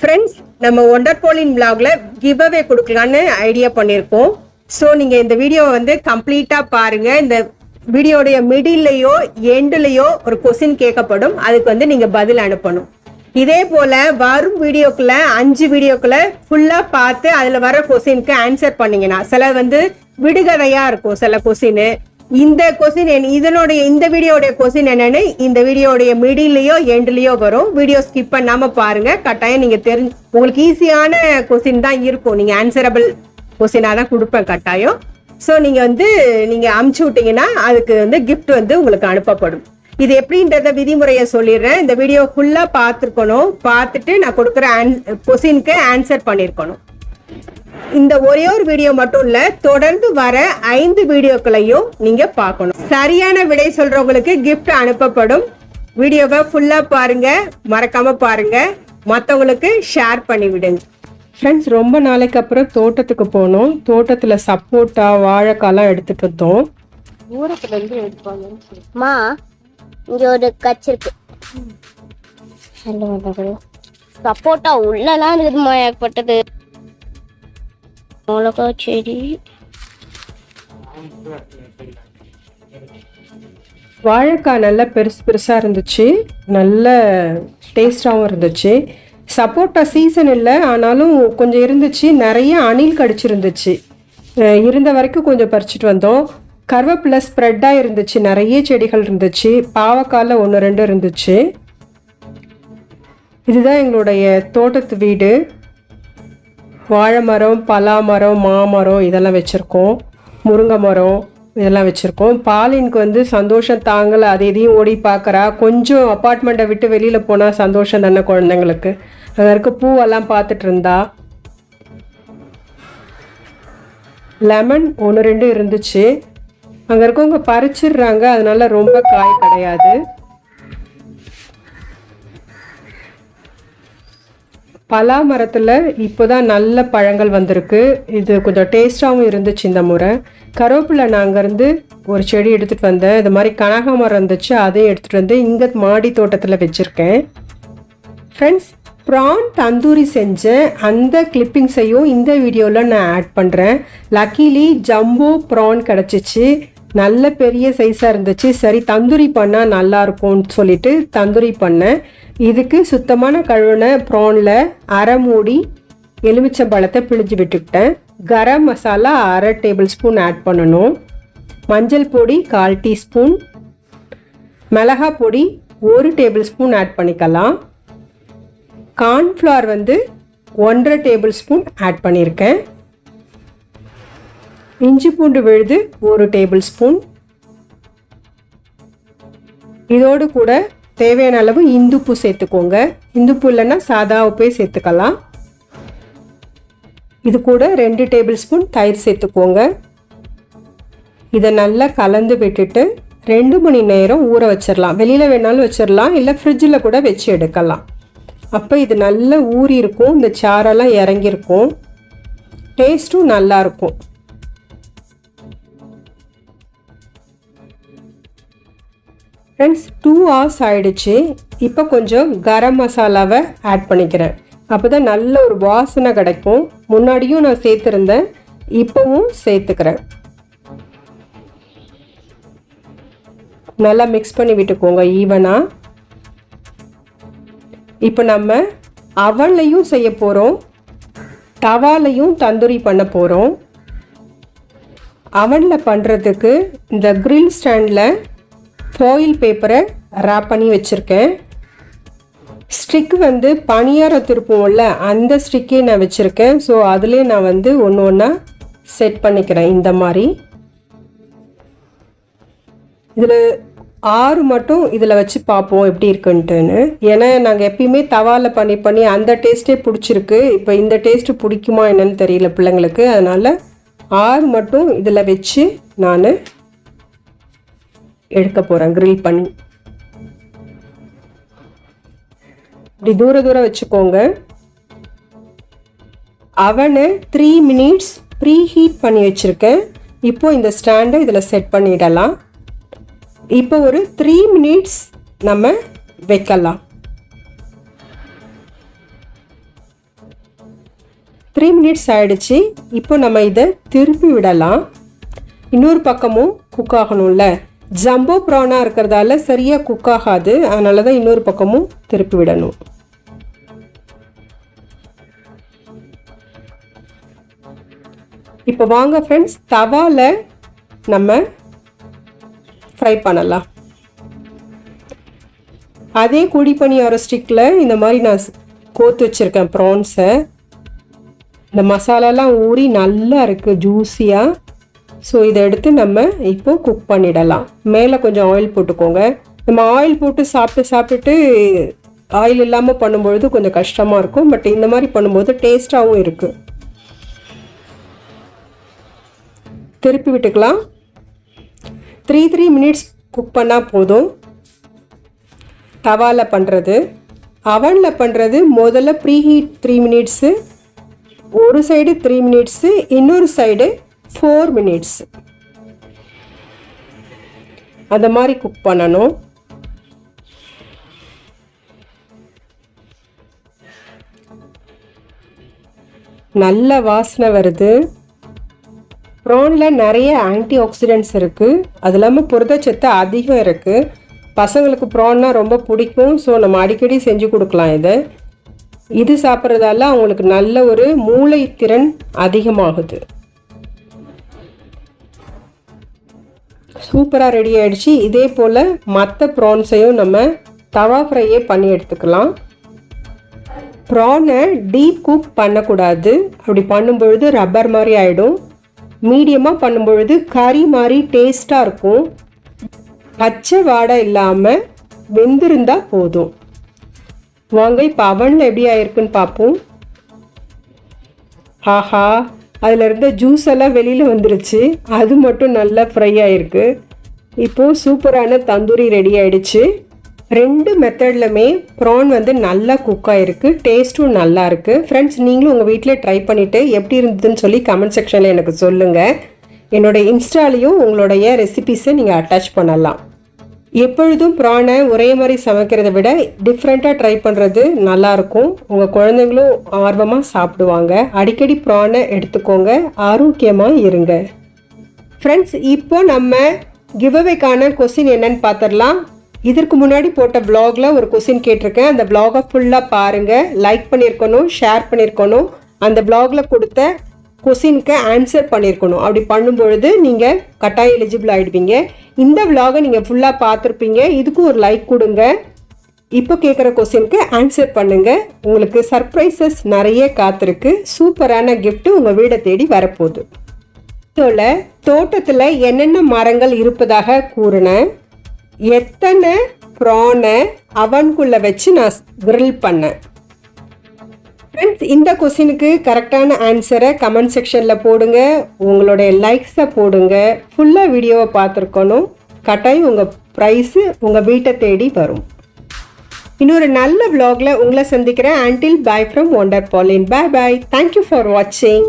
Friends, நம்ம wonder போலின் vlogல give away கொடுக்கலான்னு ஐடியா பண்ணியிருக்கோம். ஸோ நீங்கள் இந்த வீடியோவை வந்து கம்ப்ளீட்டாக பாருங்கள். இந்த வீடியோடைய மிடில்லையோ எண்டுலையோ ஒரு கொஸ்டின் கேட்கப்படும். அதுக்கு வந்து நீங்கள் பதில் அனுப்பணும். இதே போல் வரும் வீடியோக்குள்ள 5 வீடியோக்குள்ள ஃபுல்லாக பார்த்து அதில் வர கொஸ்டினுக்கு ஆன்சர் பண்ணிங்கன்னா, சில வந்து விடுகதையாக இருக்கும் சில கொஸ்டின். இந்த கொஸ்டின் இந்த வீடியோடைய கொஸ்டின் என்னன்னு இந்த வீடியோடைய மிடில்லையோ எண்டுலையோ வரும். வீடியோ ஸ்கிப் பண்ணாமல் பாருங்கள். கட்டாயம் நீங்கள் உங்களுக்கு ஈஸியான கொஸ்டின் தான் இருக்கும். நீங்கள் ஆன்சரபிள் கொஸ்டினாக தான் கொடுப்பேன் கட்டாயம். ஸோ நீங்கள் வந்து நீங்கள் அமுச்சு விட்டீங்கன்னா அதுக்கு வந்து கிஃப்ட் வந்து உங்களுக்கு அனுப்பப்படும். இது எப்படின்றத விதிமுறையை சொல்லிடுறேன். இந்த வீடியோ ஃபுல்லாக பார்த்துருக்கணும். பார்த்துட்டு நான் கொடுக்குற கொஸ்டினுக்கு ஆன்சர் பண்ணியிருக்கணும். இந்த ஒரே ஒரு வீடியோ மட்டும் இல்லை, தொடர்ந்து வர 5 வீடியோக்களையும் நீங்கள் பார்க்கணும். சரியான விடை சொல்கிறவங்களுக்கு கிஃப்ட் அனுப்பப்படும். வீடியோவை ஃபுல்லாக பாருங்கள், மறக்காமல் பாருங்கள், மற்றவங்களுக்கு ஷேர் பண்ணி விடுங்க. ஃப்ரெண்ட்ஸ், ரொம்ப நாளைக்கு அப்புறம் தோட்டத்துக்கு போனோம். தோட்டத்தில் சப்போட்டா வாழைக்காலாம் எடுத்துகிட்டு வந்தோம். தூரத்துலேருந்து எடுப்பாங்கம்மா. இங்கே ஒரு கட்சி இருக்கு. சப்போட்டா உள்ளலாம் இருக்குதுமா, ஏற்பட்டது. மிளகா செடி, வாழைக்காய் நல்லா பெருசாக இருந்துச்சு. நல்ல டேஸ்டாகவும் இருந்துச்சு. சப்போட்டா சீசன் இல்லை, ஆனாலும் கொஞ்சம் இருந்துச்சு. நிறைய அணில் கடிச்சிருந்துச்சு. இருந்த வரைக்கும் கொஞ்சம் பறிச்சுட்டு வந்தோம். கருவேப்பிலை ஸ்ப்ரெட்டாக இருந்துச்சு. நிறைய செடிகள் இருந்துச்சு. பாவக்காயில் 1-2 இருந்துச்சு. இதுதான் எங்களுடைய தோட்டத்து வீடு. வாழை மரம், பலா மரம், மாமரம் இதெல்லாம் வச்சுருக்கோம். முருங்கை மரம் இதெல்லாம் வச்சுருக்கோம். பாலினுக்கு வந்து சந்தோஷம் தாங்கலை. அது எதையும் ஓடி பார்க்குறா. கொஞ்சம் அப்பார்ட்மெண்ட்டை விட்டு வெளியில் போனால் சந்தோஷம் தானே குழந்தைங்களுக்கு. அங்கே இருக்க பூவெல்லாம் பார்த்துட்டு இருந்தா. லெமன் 1-2 இருந்துச்சு. அங்கே இருக்கவங்க பறிச்சிடுறாங்க, அதனால ரொம்ப காய் கிடையாது. பலா மரத்தில் இப்போ தான் நல்ல பழங்கள் வந்திருக்கு. இது கொஞ்சம் டேஸ்டாகவும் இருந்துச்சு இந்த முறை. கருவேப்பிலை நான் அங்கேருந்து ஒரு செடி எடுத்துகிட்டு வந்தேன். இது மாதிரி கனகாமரம் இருந்துச்சு, அதையும் எடுத்துகிட்டு வந்து இங்கே மாடி தோட்டத்தில் வச்சுருக்கேன். ஃப்ரெண்ட்ஸ், ப்ரான் தந்தூரி செஞ்சேன். அந்த கிளிப்பிங்ஸையும் இந்த வீடியோவில் நான் ஆட் பண்ணுறேன். லக்கிலி ஜம்போ ப்ரான் கிடச்சிச்சு. நல்ல பெரிய சைஸாக இருந்துச்சு. சரி, தந்தூரி பண்ணால் நல்லாயிருக்கும்னு சொல்லிட்டு தந்தூரி பண்ணேன். இதுக்கு சுத்தமான கழுவின ப்ரானில் 1/2 மூடி எலுமிச்சம்பழத்தை பிழிஞ்சு விட்டுக்கிட்டேன். Garam masala 1/2 table spoon add பண்ணணும். மஞ்சள் பொடி 1/4 டீஸ்பூன். மிளகாய் பொடி 1 டேபிள் ஸ்பூன் ஆட் பண்ணிக்கலாம். கார்ன்ஃப்ளவர் வந்து 1/2 டேபிள் ஸ்பூன் ஆட் பண்ணியிருக்கேன். இஞ்சி பூண்டு விழுது 1 டேபிள் ஸ்பூன். இதோடு கூட தேவையான அளவு இந்துப்பு சேர்த்துக்கோங்க. இந்துப்பு இல்லைன்னா சாதா உப்பே சேர்த்துக்கலாம். இது கூட 2 டேபிள் ஸ்பூன் தயிர் சேர்த்துக்கோங்க. இதை நல்லா கலந்து விட்டுட்டு 2 மணி நேரம் ஊற வச்சிடலாம். வெளியில் வேணாலும் வச்சிடலாம், இல்லை ஃப்ரிட்ஜில் கூட வச்சு எடுக்கலாம். அப்போ இது நல்லா ஊறி இருக்கும். இந்த சாரெல்லாம் இறங்கியிருக்கும். டேஸ்ட்டும் நல்லாயிருக்கும். ஃப்ரெண்ட்ஸ், 2 hours ஆகிடுச்சு. இப்போ கொஞ்சம் கரம் மசாலாவை ஆட் பண்ணிக்கிறேன். அப்போ தான் நல்ல ஒரு வாசனை கிடைக்கும். முன்னாடியும் நான் சேர்த்துருந்தேன், இப்போவும் சேர்த்துக்கிறேன். நல்லா மிக்ஸ் பண்ணி விட்டுக்கோங்க ஈவனாக. இப்போ நம்ம அவன்லையும் செய்ய போகிறோம், தவாலையும் தந்தூரி பண்ண போகிறோம். அவனில் பண்ணுறதுக்கு இந்த கிரில் ஸ்டாண்டில் ஃபாயில் பேப்பரை ரேப் பண்ணி வச்சுருக்கேன். ஸ்டிக் வந்து பனியாரம் திருப்போம்ல, அந்த ஸ்டிக்கே நான் வச்சுருக்கேன். ஸோ அதிலே நான் வந்து ஒன்று ஒன்றா செட் பண்ணிக்கிறேன். இந்த மாதிரி இதில் 6 மட்டும் இதில் வச்சு பார்ப்போம் எப்படி இருக்குன்ட்டுன்னு. ஏன்னா நாங்கள் எப்பயுமே தவாவில் பண்ணி அந்த டேஸ்ட்டே பிடிச்சிருக்கு. இப்போ இந்த டேஸ்ட்டு பிடிக்குமா என்னன்னு தெரியல பிள்ளைங்களுக்கு. அதனால் 6 மட்டும் இதில் வச்சு நான் எடுக்க போகிறேன் கிரில் பண்ணி. இப்படி தூரம் வச்சுக்கோங்க. அவனை 3 minutes ப்ரீ ஹீட் பண்ணி வச்சுருக்கேன். இப்போ இந்த ஸ்டாண்டை இதில் செட் பண்ணிடலாம். இப்போ ஒரு 3 மினிட்ஸ் நம்ம வைக்கலாம். 3 மினிட்ஸ் ஆயிடுச்சு. இப்போ நம்ம இதை திருப்பி விடலாம். இன்னொரு பக்கமும் குக் ஆகணும்ல. ஜம்போ ப்ரானாக இருக்கிறதால சரியாக குக் ஆகாது, அதனால தான் இன்னொரு பக்கமும் திருப்பி விடணும். இப்போ வாங்க ஃப்ரெண்ட்ஸ், தவாவில் நம்ம ஃப்ரை பண்ணலாம். அதே குழிப்பணியார ஸ்டிக்கில் இந்த மாதிரி நான் கோத்து வச்சுருக்கேன் ப்ரான்ஸை. இந்த மசாலாலாம் ஊறி நல்லா இருக்குது ஜூஸியாக. ஸோ இதை எடுத்து நம்ம இப்போ குக் பண்ணிடலாம். மேலே கொஞ்சம் ஆயில் போட்டுக்கோங்க. நம்ம ஆயில் போட்டு சாப்பிட்டுட்டு ஆயில் இல்லாமல் பண்ணும்பொழுது கொஞ்சம் கஷ்டமாக இருக்கும். பட் இந்த மாதிரி பண்ணும்போது டேஸ்ட்டாகவும் இருக்குது. திருப்பி விட்டுக்கலாம். 3 மினிட்ஸ் குக் பண்ணால் போதும். தவாவில் பண்ணுறது, அவனில் பண்ணுறது முதல்ல ப்ரீஹீட் 3 மினிட்ஸு, ஒரு சைடு 3 மினிட்ஸு, இன்னொரு சைடு 4 மினிட்ஸ். அந்த மாதிரி குக் பண்ணணும். நல்ல வாசனை வருது. ப்ரானில் நிறைய ஆன்டி ஆக்சிடென்ட்ஸ் இருக்குது. அது இல்லாமல் புரதச்சத்து அதிகம் இருக்குது. பசங்களுக்கு ப்ரான்னா ரொம்ப பிடிக்கும். ஸோ நம்ம அடிக்கடி செஞ்சு கொடுக்கலாம். இது சாப்பிட்றதால அவங்களுக்கு நல்ல ஒரு மூளை திறன் அதிகமாகுது. சூப்பராக ரெடி ஆகிடுச்சு. இதே போல் மற்ற ப்ரான்ஸையும் நம்ம தவா ஃப்ரையே பண்ணி எடுத்துக்கலாம். ப்ரானை டீப் குக் பண்ணக்கூடாது. அப்படி பண்ணும்பொழுது ரப்பர் மாதிரி ஆகிடும். மீடியமாக பண்ணும்பொழுது கறி மாதிரி டேஸ்ட்டாக இருக்கும். பச்சை வாடை இல்லாமல் வெந்திருந்தால் போதும். வாங்க இப்போ அவனில் எப்படி ஆயிருக்குன்னு பார்ப்போம். ஆஹா, அதில் இருந்த ஜூஸ் எல்லாம் வெளியில் வந்துருச்சு. அது மட்டும் நல்லா ஃப்ரை ஆகிருக்கு. இப்போது சூப்பரான தந்தூரி ரெடி ஆகிடுச்சு. 2 மெத்தட்லுமே ப்ரான் வந்து நல்லா குக் ஆகிருக்கு. டேஸ்ட்டும் நல்லா இருக்குது. ஃப்ரெண்ட்ஸ், நீங்களும் உங்கள் வீட்டில் ட்ரை பண்ணிவிட்டு எப்படி இருந்ததுன்னு சொல்லி கமெண்ட் செக்ஷனில் எனக்கு சொல்லுங்கள். என்னோடய இன்ஸ்டாலையும் உங்களுடைய ரெசிபீஸை நீங்கள் அட்டாச் பண்ணலாம். எப்பொழுதும் ப்ரானை ஒரே மாதிரி சமைக்கிறத விட டிஃப்ரெண்ட்டாக ட்ரை பண்ணுறது நல்லாயிருக்கும். உங்கள் குழந்தைங்களும் ஆர்வமாக சாப்பிடுவாங்க. அடிக்கடி ப்ரானை எடுத்துக்கோங்க. ஆரோக்கியமாக இருங்க. ஃப்ரெண்ட்ஸ், இப்போ நம்ம கிவ்அவேக்கான கொஸ்டின் என்னன்னு பார்த்துடலாம். இதற்கு முன்னாடி போட்ட வ்ளாகில் ஒரு கொஸ்டின் கேட்டிருக்கேன். அந்த வ்ளாகை ஃபுல்லாக பாருங்கள். லைக் பண்ணியிருக்கணும், ஷேர் பண்ணியிருக்கணும். அந்த வ்ளாகில் கொடுத்த கொஸ்டினுக்கு ஆன்சர் பண்ணியிருக்கணும். அப்படி பண்ணும்பொழுது நீங்கள் கட்டாயம் எலிஜிபிள் ஆகிடுவீங்க. இந்த வ்ளாகை நீங்கள் ஃபுல்லாக பார்த்துருப்பீங்க. இதுக்கும் ஒரு லைக் கொடுங்க. இப்போ கேட்குற கொஸ்டினுக்கு ஆன்சர் பண்ணுங்கள். உங்களுக்கு சர்ப்ரைசஸ் நிறைய காத்திருக்கு. சூப்பரான கிஃப்ட்டு உங்கள் வீடை தேடி வரப்போகுது. இதோட தோட்டத்தில் என்னென்ன மரங்கள் இருப்பதாக கூறினேன். எத்தனை ப்ரானை அவனுக்குள்ளே வச்சு நான் கிரில் பண்ணேன். ஃப்ரெண்ட்ஸ், இந்த கொஸ்டினுக்கு கரெக்டான ஆன்சரை கமெண்ட் செக்ஷனில் போடுங்க. உங்களுடைய லைக்ஸை போடுங்க. ஃபுல்லாக வீடியோவை பார்த்துருக்கணும். கட்டாயம் உங்கள் ப்ரைஸு உங்கள் வீட்டை தேடி வரும். இன்னொரு நல்ல vlogல உங்களை சந்திக்கிறேன். Until bye from Wonder Pauline. Bye bye. Thank you for watching.